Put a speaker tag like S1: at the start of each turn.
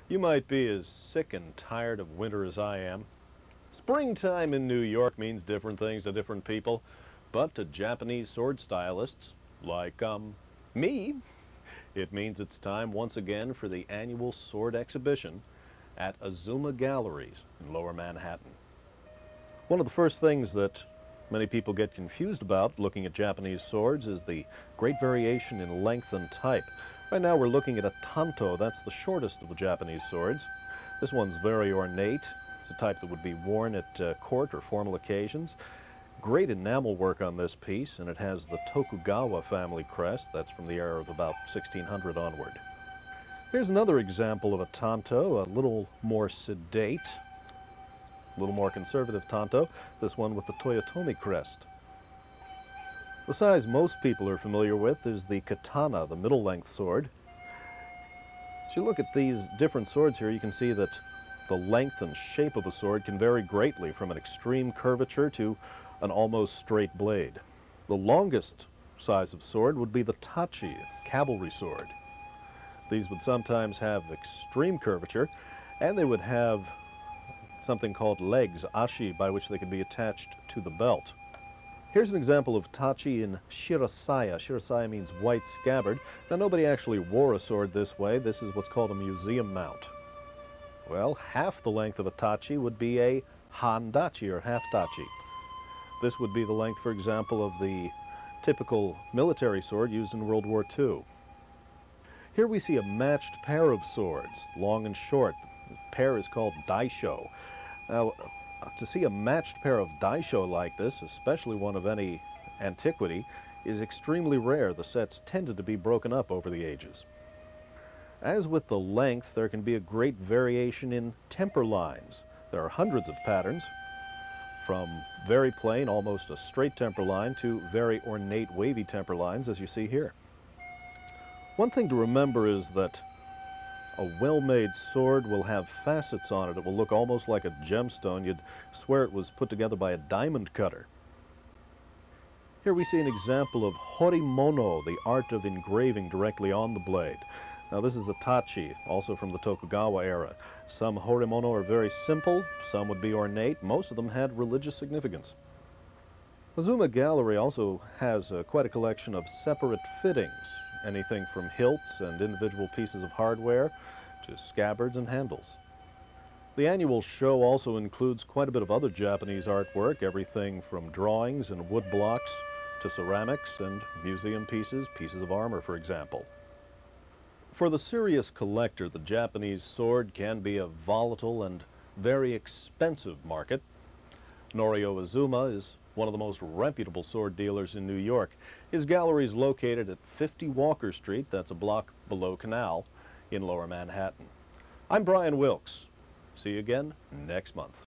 S1: You might be as sick and tired of winter as I am. Springtime in New York means different things to different people, but to Japanese sword stylists, like, me, it means it's time once again for the annual sword exhibition at Azuma Galleries in Lower Manhattan. One of the first things that many people get confused about looking at Japanese swords is the great variation in length and type. Right now we're looking at a tanto. That's the shortest of the Japanese swords. This one's very ornate. It's a type that would be worn at court or formal occasions. Great enamel work on this piece, and it has the Tokugawa family crest. That's from the era of about 1600 onward. Here's another example of a tanto, a little more sedate, a little more conservative tanto, this one with the Toyotomi crest. The size most people are familiar with is the katana, the middle-length sword. As you look at these different swords here, you can see that the length and shape of a sword can vary greatly from an extreme curvature to an almost straight blade. The longest size of sword would be the tachi, cavalry sword. These would sometimes have extreme curvature, and they would have something called legs, ashi, by which they could be attached to the belt. Here's an example of tachi in shirasaya. Shirasaya means white scabbard. Now, nobody actually wore a sword this way. This is what's called a museum mount. Well, half the length of a tachi would be a handachi, or half tachi. This would be the length, for example, of the typical military sword used in World War II. Here we see a matched pair of swords, long and short. The pair is called daisho. Now, to see a matched pair of daisho like this, especially one of any antiquity, is extremely rare. The sets tended to be broken up over the ages. As with the length, there can be a great variation in temper lines. There are hundreds of patterns, from very plain, almost a straight temper line, to very ornate, wavy temper lines, as you see here. One thing to remember is that a well-made sword will have facets on it. It will look almost like a gemstone. You'd swear it was put together by a diamond cutter. Here we see an example of horimono, the art of engraving directly on the blade. Now, this is a tachi, also from the Tokugawa era. Some horimono are very simple, some would be ornate, most of them had religious significance. Azuma Gallery also has quite a collection of separate fittings, anything from hilts and individual pieces of hardware to scabbards and handles. The annual show also includes quite a bit of other Japanese artwork, everything from drawings and wood blocks to ceramics and museum pieces, pieces of armor, for example. For the serious collector, the Japanese sword can be a volatile and very expensive market. Norio Azuma is one of the most reputable sword dealers in New York. His gallery is located at 50 Walker Street, that's a block below Canal, in Lower Manhattan. I'm Brian Wilkes. See you again next month.